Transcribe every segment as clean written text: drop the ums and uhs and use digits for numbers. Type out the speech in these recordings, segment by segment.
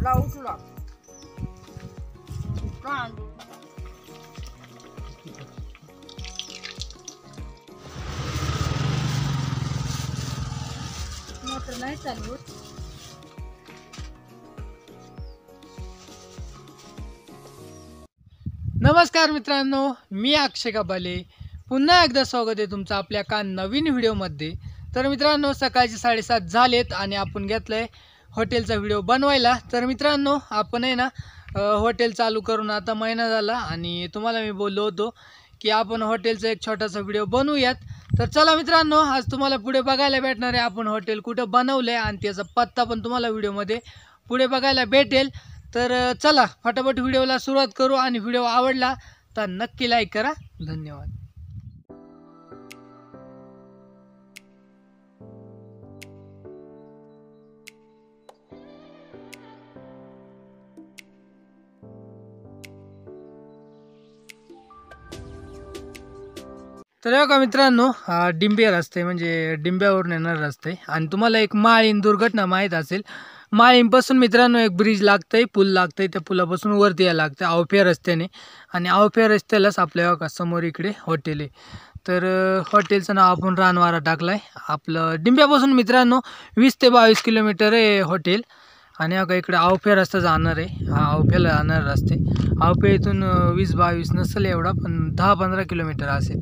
हातला उठला मोटर नाही चालू. नमस्कार मित्रांनो, मी अक्षय कबाले. पुन्हा एकदा स्वागत आहे तुमचं आपल्या का नवीन व्हिडिओमध्ये. तर मित्रांनो, सकाळचे 7:30 झालेत आणि आपण घेतलंय हॉटेलचा व्हिडिओ बनवायला. तर मित्रांनो, आपण आहे ना हॉटेल चालू करून आता महिना झाला आणि तुम्हाला मी बोललो होतो की आपण हॉटेलचा एक छोटासा व्हिडिओ बनवूयात. तर चला मित्रांनो, आज तुम्हाला पुढे बघायला भेटणार आहे आपण हॉटेल कुठं बनवलं आहे आणि त्याचा पत्ता पण तुम्हाला व्हिडिओमध्ये पुढे बघायला भेटेल. तर चला फटाफट व्हिडिओला सुरुवात करू आणि व्हिडिओ आवडला तर नक्की लाईक करा. धन्यवाद. तर बघा मित्रांनो, हा डिंबे रस्ते म्हणजे डिंब्यावरून येणार रस्ते आणि तुम्हाला एक माळीण दुर्घटना माहीत असेल. माळीणपासून मित्रांनो एक ब्रिज लागतंय, पूल लागतंय. त्या पुलापासून वरती यायला लागतं आवफ्या रस्त्याने आणि आवफ्या रस्त्यालाच आपल्या बघा समोर इकडे हॉटेल आहे. तर हॉटेलचं नाव आपण रानवारा टाकलं आहे. आपलं डिंब्यापासून मित्रांनो 20 ते 22 किलोमीटर आहे हॉटेल. आणि बघा इकडे आवफ्या रस्ता जाणार आहे. हा आवफ्याला जाणार रस्ते. आवफ्या इथून 20-22 नसेल एवढा, पण 10-15 किलोमीटर असेल.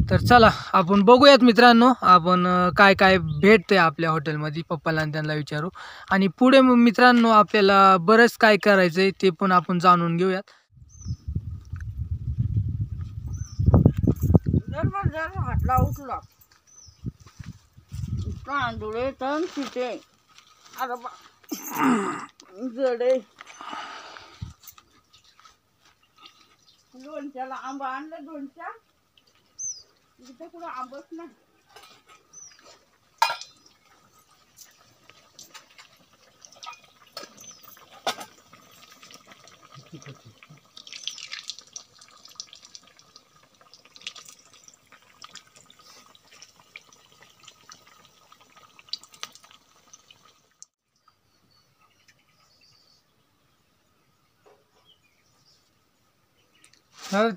तर चला आपण बघूयात मित्रांनो, आपण काय काय भेटते आपल्या हॉटेलमध्ये. पप्पाला आणि त्यांना विचारू आणि पुढे मित्रांनो आपल्याला बरंच काय करायचं आहे ते पण आपण जाणून घेऊयात. जर हातला उठला तांदूळे तण तिथे अरे बा जडे लोणच्याला आंबा आणलं. लोणच्या इथे कुठं आंबच नाही.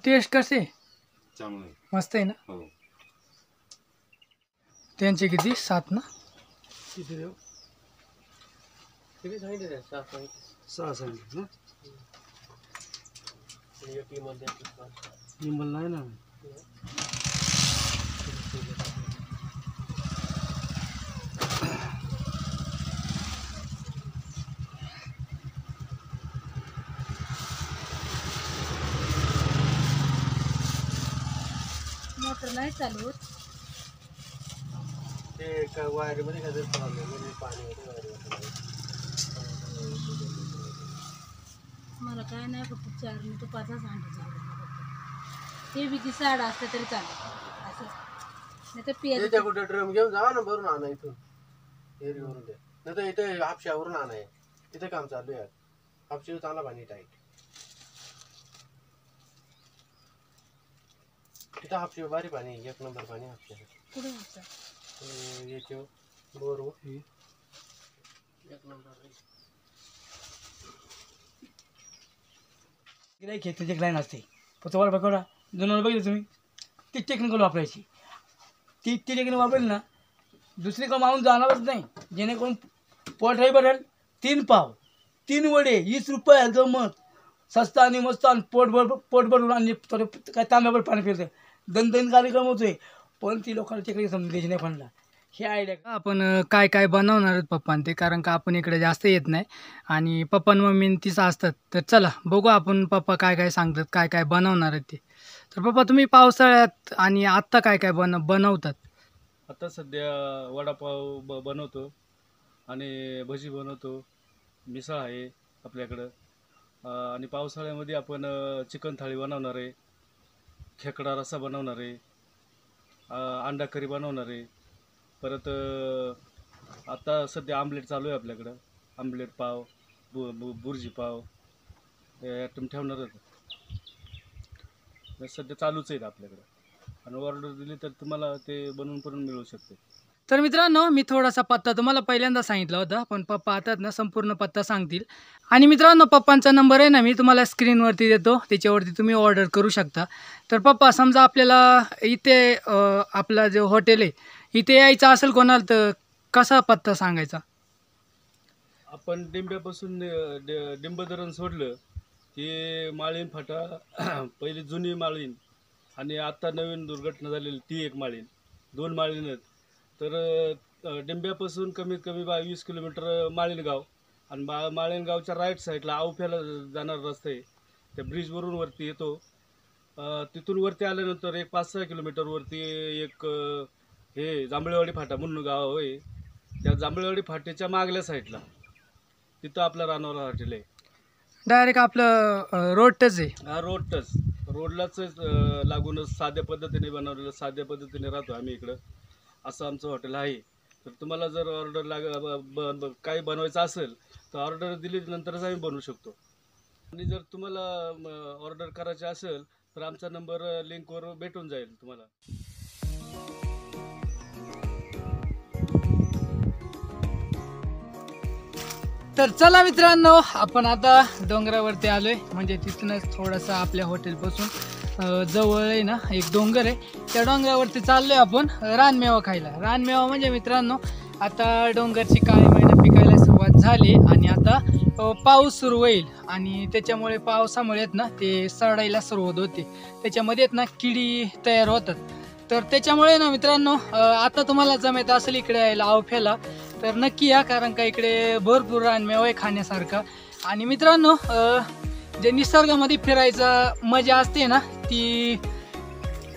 टेस्ट कसे? चांगलं मस्त आहे ना. हो. त्यांचे किती 7 ना? किती देऊ? किती सांगितले? 6 सांगितले ना. निंबल नाही ना. मोटर नाही चालू. ते का वायरमध्ये काय प्रॉब्लेम म्हणजे पाणी होतं वायरमध्ये. मला काय नाही, फक्त 4 मिनिटं 5 अंडे ते बी ती साडा असते तरी चालेल असं. नाही तर पियाचं त्या कुठे ड्रम घेऊन जावा ना, भरून आणा इथून एरीवरून द्या. नाही तर इथे हापशावरून आणा. तिथे काम चालू आहे. हापशी चांगला पाणी टाईट. तिथं हापशी भारी पाणी, 1 नंबर पाणी हापशा. कुठे होतं याचे बोर एक नंबर. गिराईक त्याची एक लाईन असते. पोचवायला पकडा जुनं बघितलं तुम्ही, ती टेक्निकल वापरायची. ती टेक्निक वापरली ना, दुसरीकडे माणूस जाणारच नाही. जेणेकरून पोटही भरेल. 3 पाव 3 वडे 20 रुपये गमत. सस्ता आणि मस्त आणि पोट भरून आणि थोडं काय तांब्यावर पाणी फिरतं. दणदण कार्यक्रम होतोय, पण ती लोकांना तिकडे समजून द्यायची नाही कोणाला. हे आयडिया आपण काय काय बनवणार आहेत पप्पान ते, कारण का आपण इकडे जास्त येत नाही आणि पप्पा मम्मी तीच असतात. तर चला बघू आपण पप्पा काय काय सांगतात, काय काय बनवणार आहेत ते. तर पप्पा तुम्ही पावसाळ्यात आणि आत्ता काय काय बनवतात? आता सध्या वडापाव बनवतो आणि भजी बनवतो. मिसळ आहे आपल्याकडं. आणि पावसाळ्यामध्ये आपण चिकन थाळी बनवणार आहे, खेकडा रस्सा बनवणार आहे, अंडा करी बनवणार आहे. परत आता सध्या आमलेट चालू आहे आपल्याकडं. आमलेट पाव, बुर्जी पाव हे आयटम ठेवणारच. सध्या चालूच आहेत आपल्याकडं. आणि ऑर्डर दिली तर तुम्हाला ते बनवून पण मिळू शकते. तर मित्रांनो मी थोडासा पत्ता तुम्हाला पहिल्यांदा सांगितला होता, पण पप्पा आता ना संपूर्ण पत्ता सांगतील. आणि मित्रांनो पप्पांचा नंबर आहे ना मी तुम्हाला स्क्रीनवरती देतो, त्याच्यावरती तुम्ही ऑर्डर करू शकता. तर पप्पा समजा आपल्याला इथे आपला जो हॉटेल आहे इथे यायचं असेल कोणाला तर कसा पत्ता सांगायचा? आपण डिंब्यापासून डिंब धरण सोडलं की माळीण फाटा पहिली जुनी माळीण आणि आता नवीन दुर्घटना झालेली ती एक माळीण, 2 माळीण आहेत. तर डिंब्यापासून कमीत कमी 20 किलोमीटर माळीण गाव आणि माळीण गावच्या राईट साईडला आवफ्याला जाणारा रस्ता आहे. त्या ब्रिजवरून वरती येतो. तिथून वरती आल्यानंतर एक 5-6 किलोमीटरवरती एक हे जांभळेवाडी फाटा म्हणून गाव आहे. त्या जांभळेवाडी फाट्याच्या मागल्या साईडला तिथं आपलं रानोरा हॉटेल आहे. डायरेक्ट आपलं रोड टच आहे. हा रोड टच, रोडलाच लागूनच साध्या पद्धतीने बनवलेलं, साध्या पद्धतीने राहतो आम्ही इकडं, असं आमचं हॉटेल आहे. तर तुम्हाला जर ऑर्डर काही बनवायचं असेल तर ऑर्डर दिली नंतरच आम्ही बनवू शकतो. आणि जर तुम्हाला ऑर्डर करायची असेल तर आमचा नंबर लिंकवर भेटून जाईल तुम्हाला. तर चला मित्रांनो आपण आता डोंगरावरती आलोय, म्हणजे तिथूनच थोडंसं आपल्या हॉटेलपासून जवळ आहे ना एक डोंगर आहे, त्या डोंगरावरती चाललोय आपण रानमेवा खायला. रानमेवा म्हणजे मित्रांनो आता डोंगरची काळी महिना पिकायला सुरुवात झाली आणि आता पाऊस सुरू होईल आणि त्याच्यामुळे पावसामुळे ना ते सडायला सुरुवात होते, त्याच्यामध्ये आहेत ना किडी तयार होतात. तर त्याच्यामुळे ना मित्रांनो आता तुम्हाला जमेत असेल इकडे यायला आवफ्याला तर नक्की या, कारण का इकडे भरपूर रानमेवा आहे खाण्यासारखा. आणि मित्रांनो जे निसर्गामध्ये फिरायचा मजा असते ना ती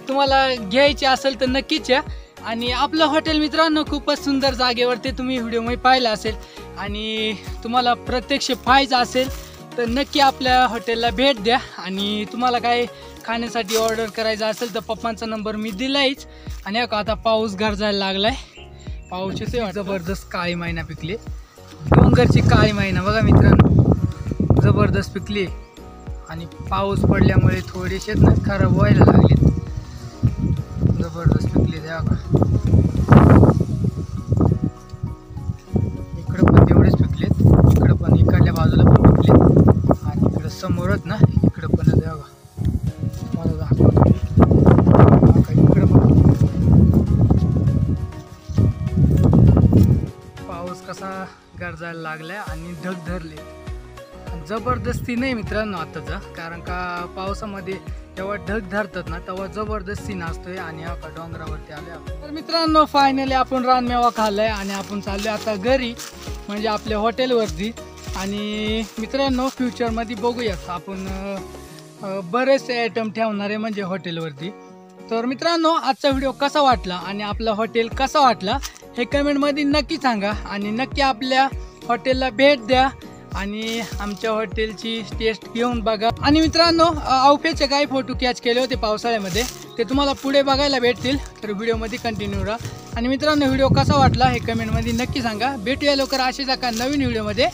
तुम्हाला घ्यायची असेल तर नक्कीच या. आणि आपलं हॉटेल मित्रांनो खूपच सुंदर जागेवरती तुम्ही व्हिडिओमध्ये पाहिलं असेल आणि तुम्हाला प्रत्यक्ष पाहायचं असेल तर नक्की आपल्या हॉटेलला भेट द्या. आणि तुम्हाला काय खाण्यासाठी ऑर्डर करायचं असेल तर पप्पांचा नंबर मी दिलायच. आणि आता पाऊस गरजायला लागलाय, पाऊस येतोय, जबरदस्त काळी महिना पिकली, डोंगरची काळी महिना बघा मित्रांनो जबरदस्त पिकली आणि पाऊस पडल्यामुळे थोडेसे ना खराब व्हायला लागले, जबरदस्त पिकले. द्या का इकडं पण तेवढेच पिकलेत, इकडं पण इकडल्या बाजूला पण पिकलेत आणि इकडं समोरच ना इकडं पण द्या का मला दाखवतो इकडं पण पाऊस कसा गरजायला लागलाय आणि ढग धरले. जबरदस्ती नाही मित्रांनो आताचा, कारण का पावसामध्ये जेव्हा ढग धरतात ना तेव्हा जबरदस्ती नाचतोय. आणि आपण डोंगरावरती आलोय. तर मित्रांनो फायनली आपण रानमेवा खाल्लाय आणि आपण चाललोय आता घरी, म्हणजे आपल्या हॉटेलवरती. आणि मित्रांनो फ्युचरमध्ये बघूयात आपण बरेचसे आयटम ठेवणार आहे म्हणजे हॉटेलवरती. तर मित्रांनो आजचा व्हिडिओ कसा वाटला आणि आपला हॉटेल कसा वाटला हे कमेंटमध्ये नक्की सांगा आणि नक्की आपल्या हॉटेलला भेट द्या आणि आमच्या हॉटेलची टेस्ट घेऊन बघा. आणि मित्रांनो आवफ्याचे काही फोटो कॅच केले होते पावसाळ्यामध्ये, ते तुम्हाला पुढे बघायला भेटतील, तर व्हिडिओमध्ये कंटिन्यू राहा. आणि मित्रांनो व्हिडिओ कसा वाटला हे कमेंटमध्ये नक्की सांगा. भेटूया लवकर अशाच एका नवीन व्हिडिओमध्ये.